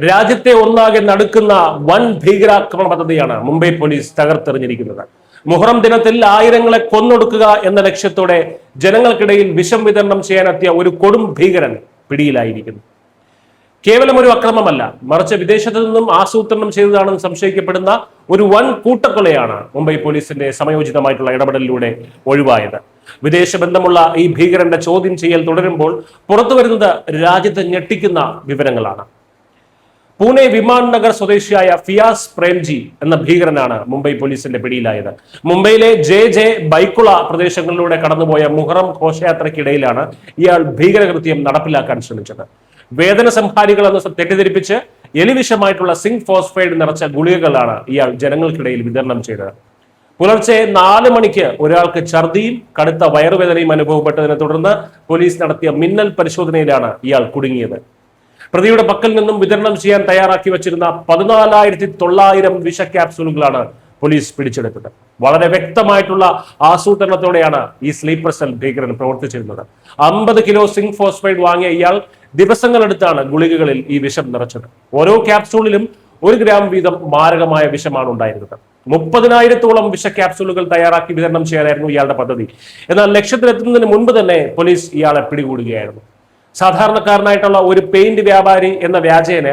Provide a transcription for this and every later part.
രാജ്യത്തെ ഒന്നാകെ നടുക്കുന്ന വൻ ഭീകരാക്രമണ പദ്ധതിയാണ് മുംബൈ പോലീസ് തകർത്തെറിഞ്ഞിരിക്കുന്നത്. മുഹറം ദിനത്തിൽ ആയിരങ്ങളെ കൊന്നൊടുക്കുക എന്ന ലക്ഷ്യത്തോടെ ജനങ്ങൾക്കിടയിൽ വിഷം വിതരണം ചെയ്യാനെത്തിയ ഒരു കൊടും ഭീകരൻ പിടിയിലായിരിക്കുന്നു. കേവലം ഒരു അക്രമമല്ല, മറിച്ച് വിദേശത്തു നിന്നും ആസൂത്രണം ചെയ്തതാണെന്ന് സംശയിക്കപ്പെടുന്ന ഒരു വൻ കൂട്ടക്കൊലയാണ് മുംബൈ പോലീസിന്റെ സമയോചിതമായിട്ടുള്ള ഇടപെടലിലൂടെ ഒഴിവായത്. വിദേശ ബന്ധമുള്ള ഈ ഭീകരന്റെ ചോദ്യം ചെയ്യൽ തുടരുമ്പോൾ പുറത്തുവരുന്നത് രാജ്യത്തെ ഞെട്ടിക്കുന്ന വിവരങ്ങളാണ്. പൂനെ വിമാൻ നഗർ സ്വദേശിയായ ഫിയാസ് പ്രേംജി എന്ന ഭീകരനാണ് മുംബൈ പോലീസിന്റെ പിടിയിലായത്. മുംബൈയിലെ ജെ ബൈക്കുള പ്രദേശങ്ങളിലൂടെ കടന്നുപോയ മുഹറം ഘോഷയാത്രയ്ക്കിടയിലാണ് ഇയാൾ ഭീകരകൃത്യം നടപ്പിലാക്കാൻ ശ്രമിച്ചത്. വേദന സംഹാരികൾ എന്ന് തെറ്റിദ്ധരിപ്പിച്ച് എലിവിഷമായിട്ടുള്ള സിങ്ക് ഫോസ്ഫൈഡ് നിറച്ച ഗുളികകളാണ് ഇയാൾ ജനങ്ങൾക്കിടയിൽ വിതരണം ചെയ്തത്. പുലർച്ചെ 4 മണിക്ക് ഒരാൾക്ക് ഛർദിയും കടുത്ത വയറുവേദനയും അനുഭവപ്പെട്ടതിനെ തുടർന്ന് പോലീസ് നടത്തിയ മിന്നൽ പരിശോധനയിലാണ് ഇയാൾ കുടുങ്ങിയത്. പ്രതിയുടെ പക്കൽ നിന്നും വിതരണം ചെയ്യാൻ തയ്യാറാക്കി വച്ചിരുന്ന 14,900 വിഷ ക്യാപ്സൂളുകളാണ് പോലീസ് പിടിച്ചെടുത്തത്. വളരെ വ്യക്തമായിട്ടുള്ള ആസൂത്രണത്തോടെയാണ് ഈ സ്ലീപ്പർ സെൽ ഭീകരൻ പ്രവർത്തിച്ചിരുന്നത്. 50 കിലോ സിങ്ക് ഫോസ്ഫൈഡ് വാങ്ങിയ ഇയാൾ ദിവസങ്ങളെടുത്താണ് ഗുളികകളിൽ ഈ വിഷം നിറച്ചത്. ഓരോ ക്യാപ്സൂളിലും 1 ഗ്രാം വീതം മാരകമായ വിഷമാണ് ഉണ്ടായിരുന്നത്. 30,000-ഓളം വിഷ ക്യാപ്സൂളുകൾ തയ്യാറാക്കി വിതരണം ചെയ്യാനായിരുന്നു ഇയാളുടെ പദ്ധതി. എന്നാൽ ലക്ഷ്യത്തിലെത്തുന്നതിന് മുൻപ് തന്നെ പോലീസ് ഇയാളെ പിടികൂടുകയായിരുന്നു. സാധാരണക്കാരനായിട്ടുള്ള ഒരു പെയിന്റ് വ്യാപാരി എന്ന വ്യാജേന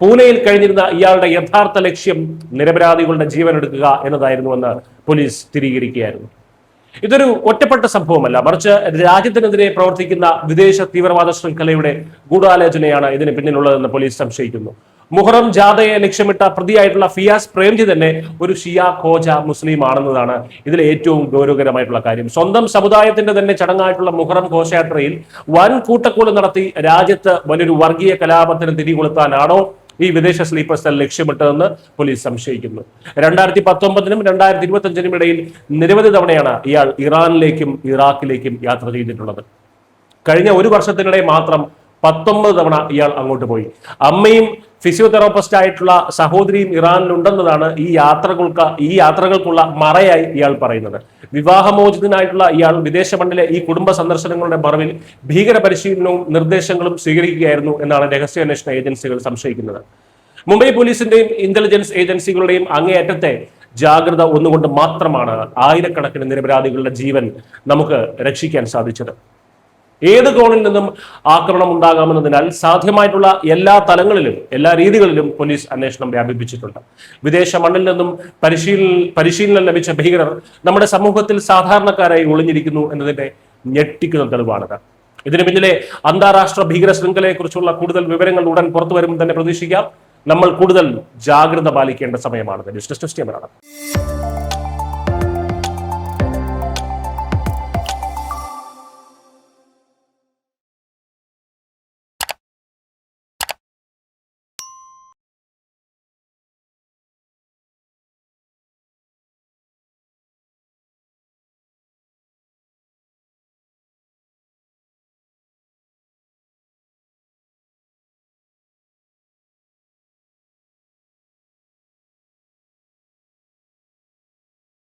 പൂനെയിൽ കഴിഞ്ഞിരുന്ന ഇയാളുടെ യഥാർത്ഥ ലക്ഷ്യം നിരപരാധികളുടെ ജീവൻ എടുക്കുക എന്നതായിരുന്നുവെന്ന് പോലീസ് സ്ഥിരീകരിക്കുകയായിരുന്നു. ഇതൊരു ഒറ്റപ്പെട്ട സംഭവമല്ല, മറിച്ച് രാജ്യത്തിനെതിരെ പ്രവർത്തിക്കുന്ന വിദേശ തീവ്രവാദ ശൃംഖലയുടെ ഗൂഢാലോചനയാണ് ഇതിന് പിന്നിലുള്ളതെന്ന് പോലീസ് സംശയിക്കുന്നു. മുഹറം ജാഥയെ ലക്ഷ്യമിട്ട പ്രതിയായിട്ടുള്ള ഫിയാസ് പ്രേംജി തന്നെ ഒരു ഷിയ ഖോജ മുസ്ലിം ആണെന്നതാണ് ഇതിലെ ഏറ്റവും ഗൗരവകരമായിട്ടുള്ള കാര്യം. സ്വന്തം സമുദായത്തിന്റെ തന്നെ ചടങ്ങായിട്ടുള്ള മുഹറം ഘോഷയാത്രയിൽ വൻ കൂട്ടക്കൊല നടത്തി രാജ്യത്ത് വലിയൊരു വർഗീയ കലാപത്തിന് തിരികൊളുത്താനാണോ ഈ വിദേശ സ്ലീപ്പർ സെൽ ലക്ഷ്യമിട്ടതെന്ന് പോലീസ് സംശയിക്കുന്നു. 2019-നും 2025-നും ഇടയിൽ നിരവധി തവണയാണ് ഇയാൾ ഇറാനിലേക്കും ഇറാഖിലേക്കും യാത്ര ചെയ്തിട്ടുള്ളത്. കഴിഞ്ഞ 1 വർഷത്തിനിടെ മാത്രം 19 തവണ ഇയാൾ അങ്ങോട്ട് പോയി. അമ്മയും ഫിസിയോതെറാപ്പിസ്റ്റ് ആയിട്ടുള്ള സഹോദരിയും ഇറാനിലുണ്ടെന്നതാണ് ഈ യാത്രകൾക്കുള്ള മറയായി ഇയാൾ പറയുന്നത്. വിവാഹമോചിതനായിട്ടുള്ള ഇയാൾ വിദേശ മണ്ണിലെ ഈ കുടുംബ സന്ദർശനങ്ങളുടെ മറവിൽ ഭീകര പരിശീലനവും നിർദ്ദേശങ്ങളും സ്വീകരിക്കുകയായിരുന്നു എന്നാണ് രഹസ്യാന്വേഷണ ഏജൻസികൾ സംശയിക്കുന്നത്. മുംബൈ പോലീസിന്റെയും ഇന്റലിജൻസ് ഏജൻസികളുടെയും അങ്ങേയറ്റത്തെ ജാഗ്രത ഒന്നുകൊണ്ട് മാത്രമാണ് ആയിരക്കണക്കിന് നിരപരാധികളുടെ ജീവൻ നമുക്ക് രക്ഷിക്കാൻ സാധിച്ചത്. ഏത് കോണിൽ നിന്നും ആക്രമണം ഉണ്ടാകാമെന്നതിനാൽ സാധ്യമായിട്ടുള്ള എല്ലാ തലങ്ങളിലും എല്ലാ രീതികളിലും പോലീസ് അന്വേഷണം വ്യാപിപ്പിച്ചിട്ടുണ്ട്. വിദേശ മണ്ണിൽ നിന്നും പരിശീലനം ലഭിച്ച ഭീകരർ നമ്മുടെ സമൂഹത്തിൽ സാധാരണക്കാരായി ഒളിഞ്ഞിരിക്കുന്നു എന്നതിന്റെ ഞെട്ടിക്കുന്ന തെളിവാണിത്. ഇതിന് പിന്നിലെ അന്താരാഷ്ട്ര ഭീകര ശൃംഖലയെക്കുറിച്ചുള്ള കൂടുതൽ വിവരങ്ങൾ ഉടൻ പുറത്തു വരുമ്പോൾ തന്നെ പ്രതീക്ഷിക്കാം. നമ്മൾ കൂടുതൽ ജാഗ്രത പാലിക്കേണ്ട സമയമാണിത്. News desk.